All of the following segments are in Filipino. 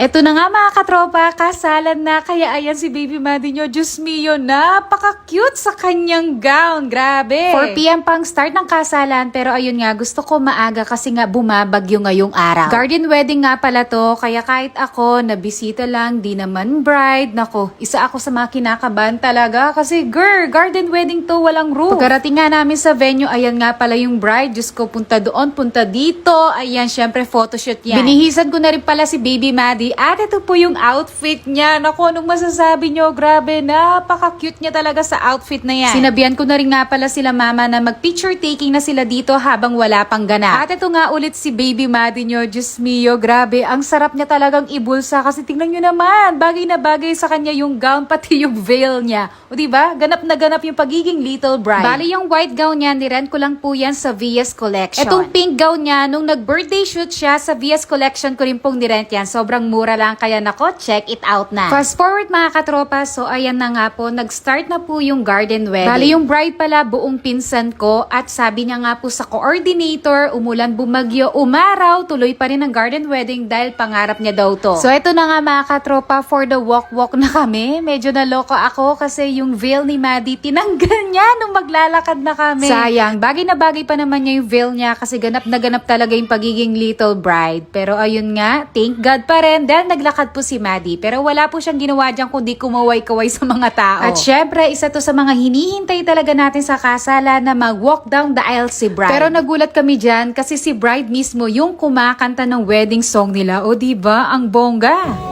Eto na nga mga katropa, kasalan na. Kaya ayan si baby Maddie nyo, Diyos mio, napaka-cute sa kanyang gown. Grabe. 4 PM pang start ng kasalan, pero ayun nga, gusto ko maaga kasi nga bumabagyo ngayong araw. Garden wedding nga pala to, kaya kahit ako, nabisita lang, di naman bride. Nako, isa ako sa mga kinakabahan talaga kasi girl, garden wedding to, walang room. Pagkarating nga namin sa venue, ayan nga pala yung bride. Diyos ko, punta doon, punta dito. Ayan, syempre photoshoot yan. Binihisan ko na rin pala si baby Maddie. At ito po yung outfit niya. Naku, anong masasabi nyo? Grabe, napaka-cute niya talaga sa outfit na yan. Sinabihan ko na rin nga pala sila mama na mag-picture taking na sila dito habang wala pang ganap. At ito nga ulit si baby Maddie nyo. Diyos mio, grabe. Ang sarap niya talagang ibulsa kasi tingnan nyo naman. Bagay na bagay sa kanya yung gown pati yung veil niya. O diba? Ganap na ganap yung pagiging little bride. Bali yung white gown niya, nirent ko lang po yan sa VS Collection. Itong pink gown niya, nung nag-birthday shoot siya sa VS Collection ko rin pong nirent yan. Sobrang mura lang, kaya nako, check it out na. Fast forward mga katropa, so ayan na nga po, nag-start na po yung garden wedding. Bali yung bride pala, buong pinsan ko, at sabi niya nga po sa coordinator, umulan, bumagyo, umaraw, tuloy pa rin ang garden wedding dahil pangarap niya daw to. So ito na nga mga katropa, for the walk-walk na kami. Medyo naloko ako kasi yung veil ni Maddie, tinanggal niya nung maglalakad na kami. Sayang, bagay na bagay pa naman niya yung veil niya kasi ganap na ganap talaga yung pagiging little bride. Pero ayun nga, thank God pa rin dahil naglakad po si Maddie. Pero wala po siyang ginawa dyan kundi kumaway-kaway sa mga tao. At syempre, isa to sa mga hinihintay talaga natin sa kasala na mag-walk down the aisle si bride. Pero nagulat kami dyan kasi si bride mismo yung kumakanta ng wedding song nila. O diba, ang bongga.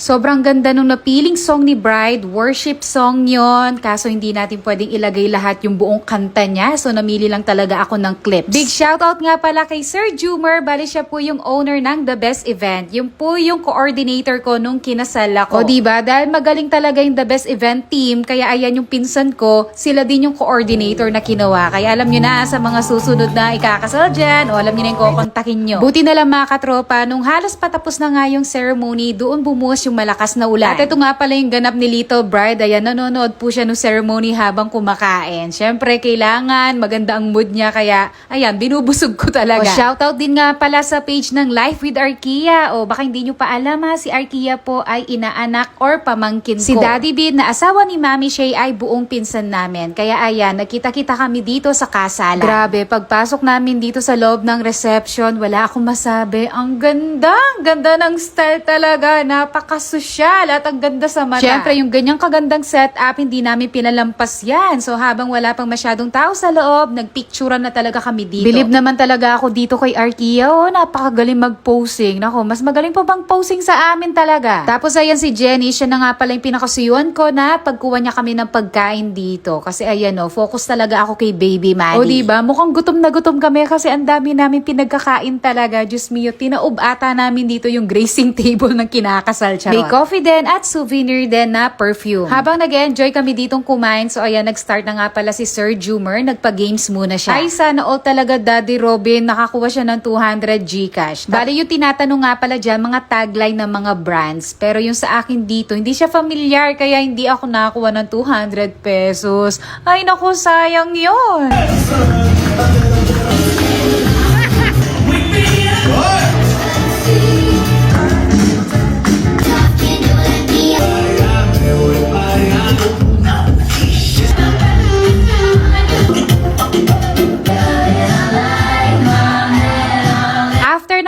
Sobrang ganda nung napiling song ni bride, worship song yon. Kaso hindi natin pwedeng ilagay lahat yung buong kanta niya. So namili lang talaga ako ng clips. Big shoutout nga pala kay Sir Jumer. Bali siya po yung owner ng The Best Event. Yung po yung coordinator ko nung kinasal ako. O diba? Dahil magaling talaga yung The Best Event team. Kaya ayan yung pinsan ko. Sila din yung coordinator na kinuha. Kaya alam nyo na sa mga susunod na ikakasal dyan. O alam nyo na yung kukontakin nyo. Buti na lang mga katropa. Nung halos patapos na nga yung ceremony, doon bumuhos yung malakas na ulan. At ito nga pala yung ganap ni little bride. Ayan, nanonood po siya ng ceremony habang kumakain. Syempre, kailangan maganda ang mood niya. Kaya, ayan, binubusog ko talaga. O, shoutout din nga pala sa page ng Life with Arkia. O, baka hindi nyo pa alam ha, si Arkia po ay inaanak or pamangkin ko. Si Daddy Bin, na asawa ni Mami Shay, ay buong pinsan namin. Kaya ayan, nakita-kita kami dito sa kasalan. Grabe, pagpasok namin dito sa loob ng reception, wala akong masabi. Ang ganda ng style talaga. Napakasosyal at ang ganda sa mata. Syempre, yung ganyang kagandang setup, hindi namin pinalampas yan. So, habang wala pang masyadong tao sa loob, nagpicturean na talaga kami dito. Bilib naman talaga ako dito kay Arkia. Oh, napakagaling mag-posing. Nako, mas magaling pa bang posing sa amin talaga. Tapos, ayan si Jenny, siya na nga pala yung pinakasuyuan ko na pagkuha niya kami ng pagkain dito. Kasi ayan oh, focus talaga ako kay baby Maddie. O, diba? Mukhang gutom na gutom kami kasi ang dami namin pinagkakain talaga. Diyos mio, tinaob ata namin dito yung gracing table ng kinakasal. Charot. May coffee din at souvenir din na perfume. Habang nag-enjoy kami ditong kumain, so ayan, nag-start na nga pala si Sir Jumer, nagpa-games muna siya. Ay, sana all talaga Daddy Robin, nakakuha siya ng 200 Gcash. Bali yung tinatanong nga pala dyan, mga tagline ng mga brands. Pero yung sa akin dito, hindi siya familiar, kaya hindi ako nakakuha ng 200 pesos. Ay, naku, sayang yun.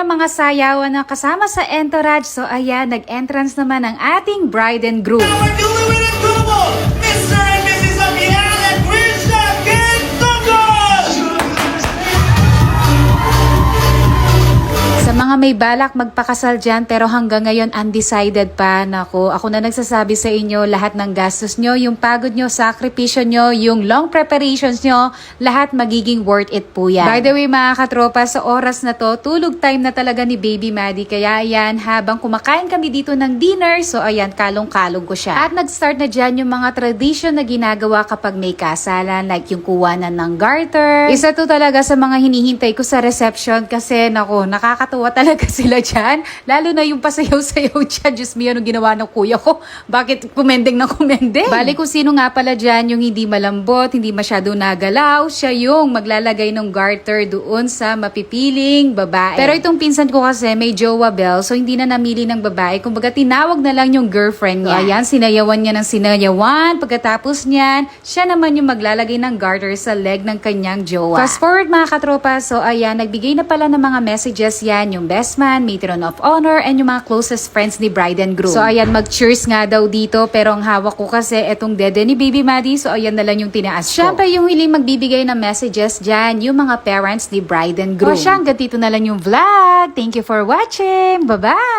Mga sayawan na kasama sa entourage. So ayan, nag-entrance naman ang ating bride and groom. Mr. and Mrs. Aguilar and Christian Quintoco! Sa mga may balak magpakasal dyan pero hanggang ngayon undecided pa, nako, ako na nagsasabi sa inyo, lahat ng gastos nyo, yung pagod nyo, sakripisyo nyo, yung long preparations nyo, lahat magiging worth it po yan. By the way mga katropa, sa oras na to, tulog time na talaga ni Baby Maddie. Kaya ayan, habang kumakain kami dito ng dinner, so ayan, kalong-kalong ko siya. At nag-start na dyan yung mga tradition na ginagawa kapag may kasalan, like yung kuwanan ng garter. Isa to talaga sa mga hinihintay ko sa reception kasi nako, nakakatuwa talaga sila dyan. Lalo na yung pasayaw-sayaw dyan. Diyos me, anong ginawa ng kuya ko? Bakit kumendeng na kumendeng? Bali kung sino nga pala dyan yung hindi malambot, hindi masyado nagalaw, siya yung maglalagay ng garter doon sa mapipiling babae. Pero itong pinsan ko kasi may jowa bell, so hindi na namili ng babae. Kumbaga tinawag na lang yung girlfriend niya. So, ayan, sinayawan niya ng sinayawan. Pagkatapos niyan, siya naman yung maglalagay ng garter sa leg ng kanyang jowa. Fast forward mga katropa, so ayan, nagbigay na pala ng mga messages yan, yung best man, matron of honor, and yung mga closest friends ni bride and groom. So ayan, mag-cheers nga daw dito, pero ang hawak ko kasi etong dede ni Baby Maddie, so ayan na lang yung tinaas ko. Siyempre, yung hiling magbibigay ng messages dyan, yung mga parents ni bride and groom. O siya, hanggang dito na lang yung vlog. Thank you for watching. Bye-bye!